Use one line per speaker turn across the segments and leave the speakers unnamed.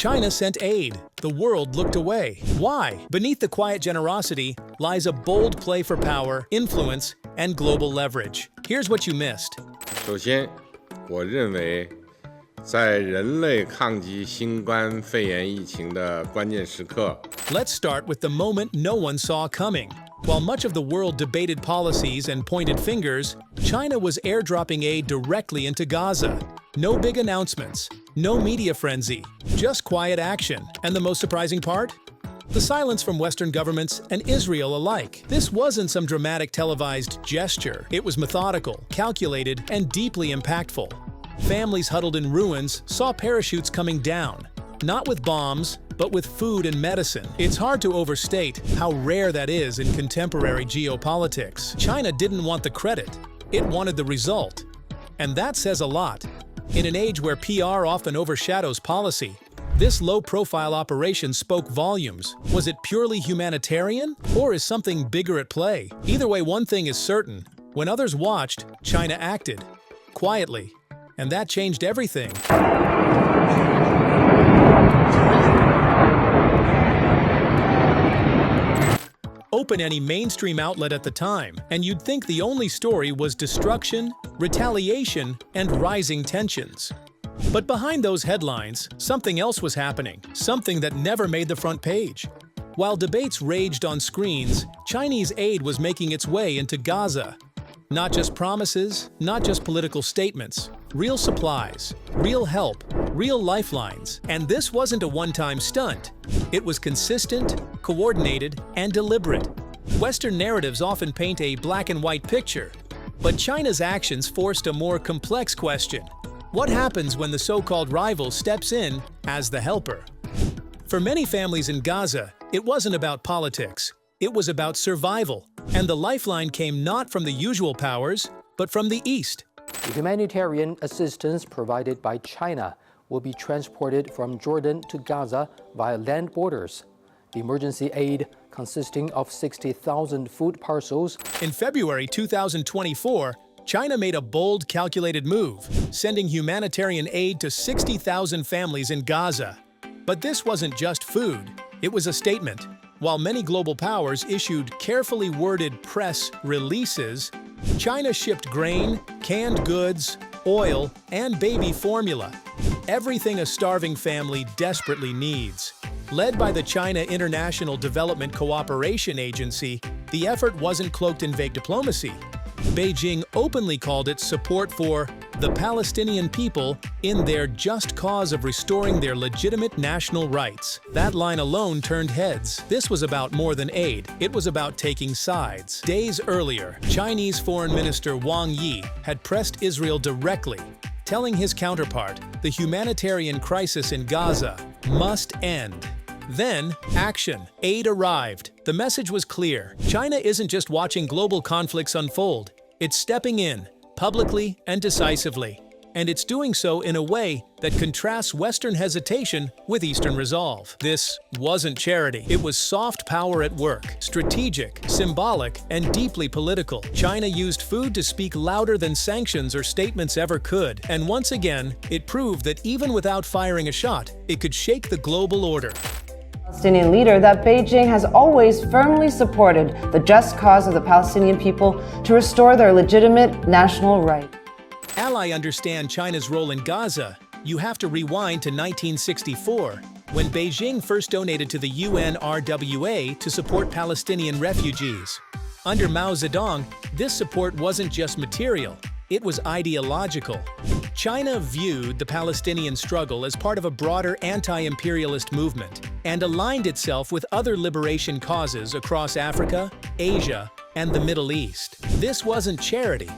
China sent aid. The world looked away. Why? Beneath the quiet generosity lies a bold play for power, influence, and global leverage. Here's what you missed.
首先，我认为，在人类抗击新冠肺炎疫情的关键时刻
Let's start with the moment no one saw coming. While much of the world debated policies and pointed fingers, China was airdropping aid directly into Gaza. No big announcements, no media frenzy, just quiet action. And the most surprising part? The silence from Western governments and Israel alike. This wasn't some dramatic televised gesture. It was methodical, calculated, and deeply impactful. Families huddled in ruins saw parachutes coming down, not with bombs, but with food and medicine. It's hard to overstate how rare that is in contemporary geopolitics. China didn't want the credit. It wanted the result. And that says a lot. In an age where PR often overshadows policy, this low-profile operation spoke volumes. Was it purely humanitarian, or is something bigger at play? Either way, one thing is certain. When others watched, China acted. Quietly. And that changed everything. Open any mainstream outlet at the time, and you'd think the only story was destruction, retaliation, and rising tensions. But behind those headlines, something else was happening, something that never made the front page. While debates raged on screens, Chinese aid was making its way into Gaza. Not just promises, not just political statements, real supplies, real help, real lifelines. And this wasn't a one-time stunt. It was consistent, coordinated, and deliberate. Western narratives often paint a black and white picture, but China's actions forced a more complex question. What happens when the so-called rival steps in as the helper? For many families in Gaza, it wasn't about politics. It was about survival, and the lifeline came not from the usual powers, but from the East.
The humanitarian assistance provided by China will be transported from Jordan to Gaza via land borders. The emergency aid, consisting of 60,000 food parcels.
In February 2024, China made a bold, calculated move, sending humanitarian aid to 60,000 families in Gaza. But this wasn't just food. It was a statement. While many global powers issued carefully worded press releases, China shipped grain, canned goods, oil, and baby formula. Everything a starving family desperately needs. Led by the China International Development Cooperation Agency, the effort wasn't cloaked in vague diplomacy. Beijing openly called it support for the Palestinian people in their just cause of restoring their legitimate national rights. That line alone turned heads. This was about more than aid. It was about taking sides. Days earlier, Chinese Foreign Minister Wang Yi had pressed Israel directly, telling his counterpart the humanitarian crisis in Gaza must end. Then, action. Aid arrived. The message was clear. China isn't just watching global conflicts unfold. It's stepping in, publicly and decisively. And it's doing so in a way that contrasts Western hesitation with Eastern resolve. This wasn't charity. It was soft power at work, strategic, symbolic, and deeply political. China used food to speak louder than sanctions or statements ever could. And once again, it proved that even without firing a shot, it could shake the global order.
Palestinian leader that Beijing has always firmly supported the just cause of the Palestinian people to restore their legitimate national right.
Ally understand China's role in Gaza, you have to rewind to 1964, when Beijing first donated to the UNRWA to support Palestinian refugees. Under Mao Zedong, this support wasn't just material, it was ideological. China viewed the Palestinian struggle as part of a broader anti-imperialist movement and aligned itself with other liberation causes across Africa, Asia, and the Middle East. This wasn't charity.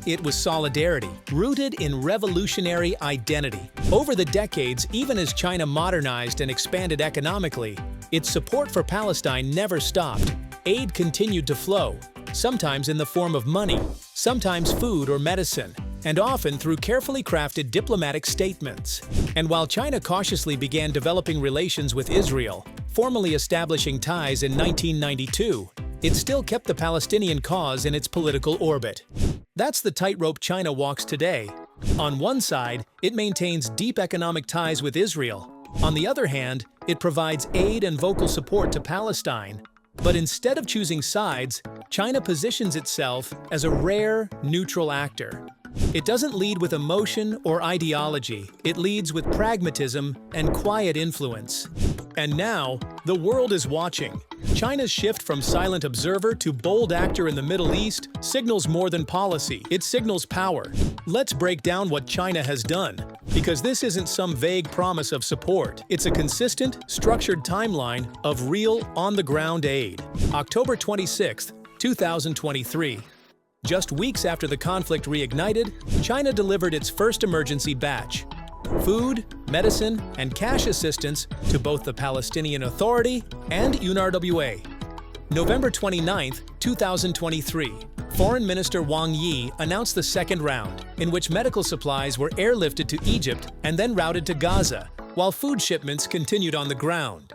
It was solidarity, rooted in revolutionary identity. Over the decades, even as China modernized and expanded economically, its support for Palestine never stopped. Aid continued to flow, sometimes in the form of money, sometimes food or medicine, and often through carefully crafted diplomatic statements. And while China cautiously began developing relations with Israel, formally establishing ties in 1992, it still kept the Palestinian cause in its political orbit. That's the tightrope China walks today. On one side, it maintains deep economic ties with Israel, On the other hand, it provides aid and vocal support to Palestine. But instead of choosing sides, China positions itself as a rare, neutral actor. It doesn't lead with emotion or ideology. It leads with pragmatism and quiet influence. And now, the world is watching. China's shift from silent observer to bold actor in the Middle East signals more than policy. It signals power. Let's break down what China has done, because this isn't some vague promise of support. It's a consistent, structured timeline of real, on-the-ground aid. October 26, 2023. Just weeks after the conflict reignited, China delivered its first emergency batch: food, medicine, and cash assistance to both the Palestinian Authority and UNRWA. November 29, 2023, Foreign Minister Wang Yi announced the second round, in which medical supplies were airlifted to Egypt and then routed to Gaza, while food shipments continued on the ground.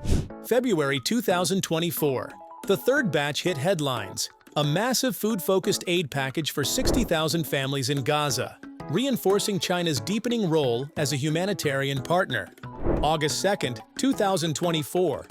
February 2024, the third batch hit headlines: a massive food-focused aid package for 60,000 families in Gaza, reinforcing China's deepening role as a humanitarian partner. August 2, 2024,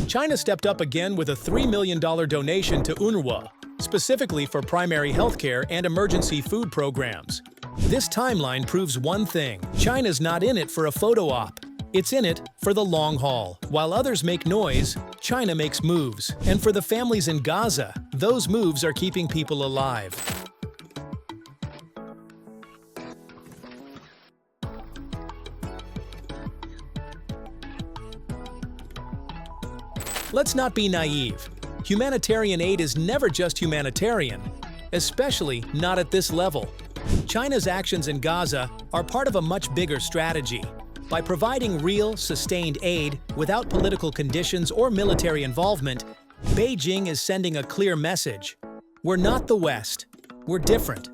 China stepped up again with a $3 million donation to UNRWA, specifically for primary healthcare and emergency food programs. This timeline proves one thing: China's not in it for a photo op. It's in it for the long haul. While others make noise, China makes moves. And for the families in Gaza, those moves are keeping people alive. Let's not be naive. Humanitarian aid is never just humanitarian, especially not at this level. China's actions in Gaza are part of a much bigger strategy. By providing real, sustained aid without political conditions or military involvement, Beijing is sending a clear message: we're not the West, we're different.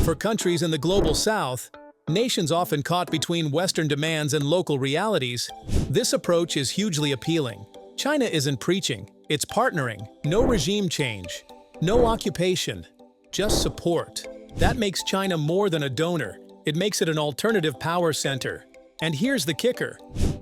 For countries in the global South, nations often caught between Western demands and local realities, this approach is hugely appealing. China isn't preaching, it's partnering. No regime change, no occupation, just support. That makes China more than a donor. It makes it an alternative power center. And here's the kicker: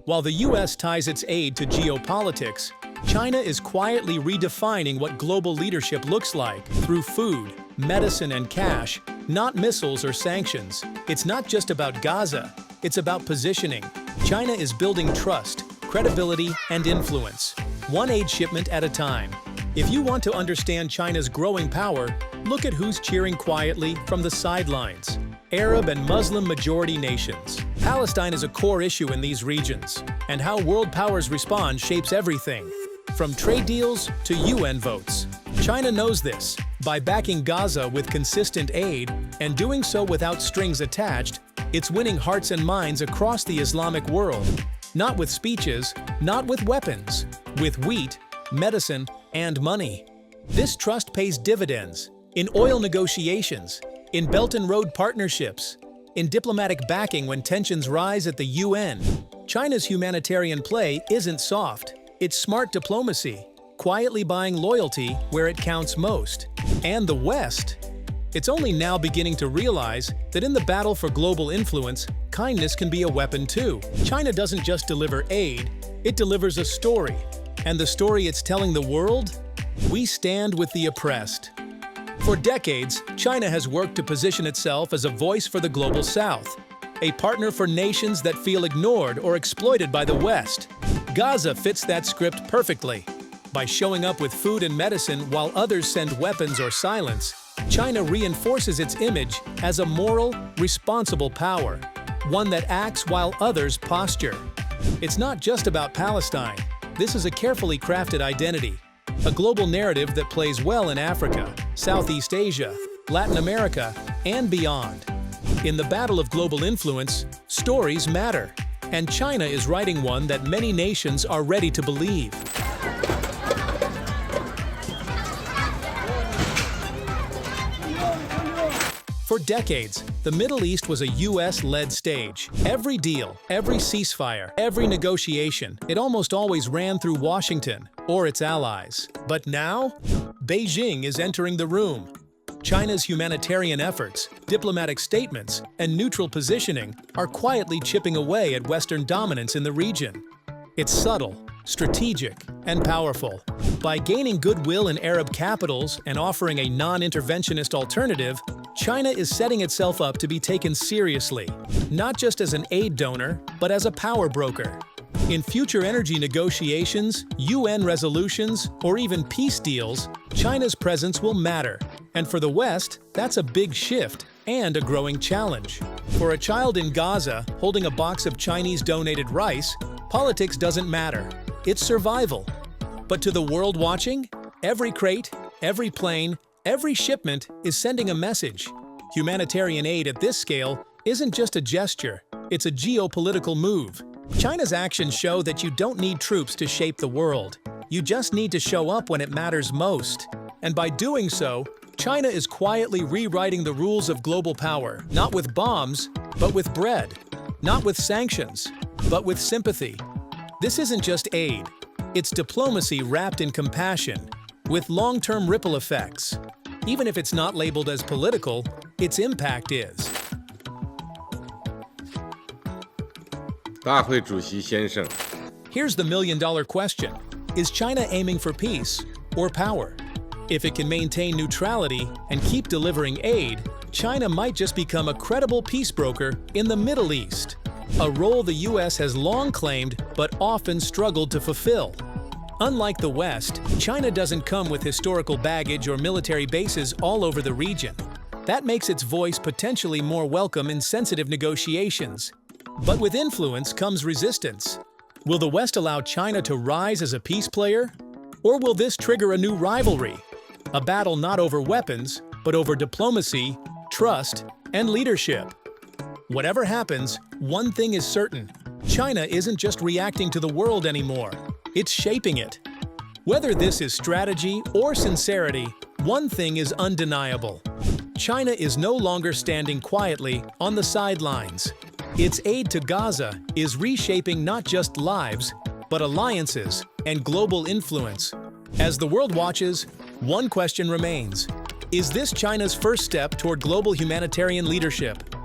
while the US ties its aid to geopolitics, China is quietly redefining what global leadership looks like through food, medicine, and cash, not missiles or sanctions. It's not just about Gaza, it's about positioning. China is building trust, credibility, and influence, one aid shipment at a time. If you want to understand China's growing power, look at who's cheering quietly from the sidelines: Arab and Muslim majority nations. Palestine is a core issue in these regions, and how world powers respond shapes everything, from trade deals to UN votes. China knows this. By backing Gaza with consistent aid, and doing so without strings attached, it's winning hearts and minds across the Islamic world. Not with speeches, not with weapons, with wheat, medicine, and money. This trust pays dividends in oil negotiations, in Belt and Road partnerships, in diplomatic backing when tensions rise at the UN. China's humanitarian play isn't soft, it's smart diplomacy, quietly buying loyalty where it counts most. And the West? It's only now beginning to realize that in the battle for global influence, kindness can be a weapon too. China doesn't just deliver aid, it delivers a story. And the story it's telling the world? We stand with the oppressed. For decades, China has worked to position itself as a voice for the global South, a partner for nations that feel ignored or exploited by the West. Gaza fits that script perfectly. By showing up with food and medicine while others send weapons or silence, China reinforces its image as a moral, responsible power, one that acts while others posture. It's not just about Palestine. This is a carefully crafted identity, a global narrative that plays well in Africa, Southeast Asia, Latin America, and beyond. In the battle of global influence, stories matter, and China is writing one that many nations are ready to believe. For decades, the Middle East was a US-led stage. Every deal, every ceasefire, every negotiation, it almost always ran through Washington or its allies. But now, Beijing is entering the room. China's humanitarian efforts, diplomatic statements, and neutral positioning are quietly chipping away at Western dominance in the region. It's subtle, strategic, and powerful. By gaining goodwill in Arab capitals and offering a non-interventionist alternative, China is setting itself up to be taken seriously, not just as an aid donor, but as a power broker. In future energy negotiations, UN resolutions, or even peace deals, China's presence will matter. And for the West, that's a big shift and a growing challenge. For a child in Gaza holding a box of Chinese-donated rice, politics doesn't matter. It's survival. But to the world watching, every crate, every plane, every shipment is sending a message. Humanitarian aid at this scale isn't just a gesture, it's a geopolitical move. China's actions show that you don't need troops to shape the world. You just need to show up when it matters most. And by doing so, China is quietly rewriting the rules of global power, not with bombs, but with bread. Not with sanctions, but with sympathy. This isn't just aid. It's diplomacy wrapped in compassion, with long-term ripple effects. Even if it's not labeled as political, its impact is.
大会主席先生，
Here's the million-dollar question. Is China aiming for peace or power? If it can maintain neutrality and keep delivering aid, China might just become a credible peace broker in the Middle East, a role the US has long claimed but often struggled to fulfill. Unlike the West, China doesn't come with historical baggage or military bases all over the region. That makes its voice potentially more welcome in sensitive negotiations. But with influence comes resistance. Will the West allow China to rise as a peace player? Or will this trigger a new rivalry? A battle not over weapons, but over diplomacy, trust, and leadership. Whatever happens, one thing is certain. China isn't just reacting to the world anymore. It's shaping it. Whether this is strategy or sincerity, one thing is undeniable. China is no longer standing quietly on the sidelines. Its aid to Gaza is reshaping not just lives, but alliances and global influence. As the world watches, one question remains. Is this China's first step toward global humanitarian leadership?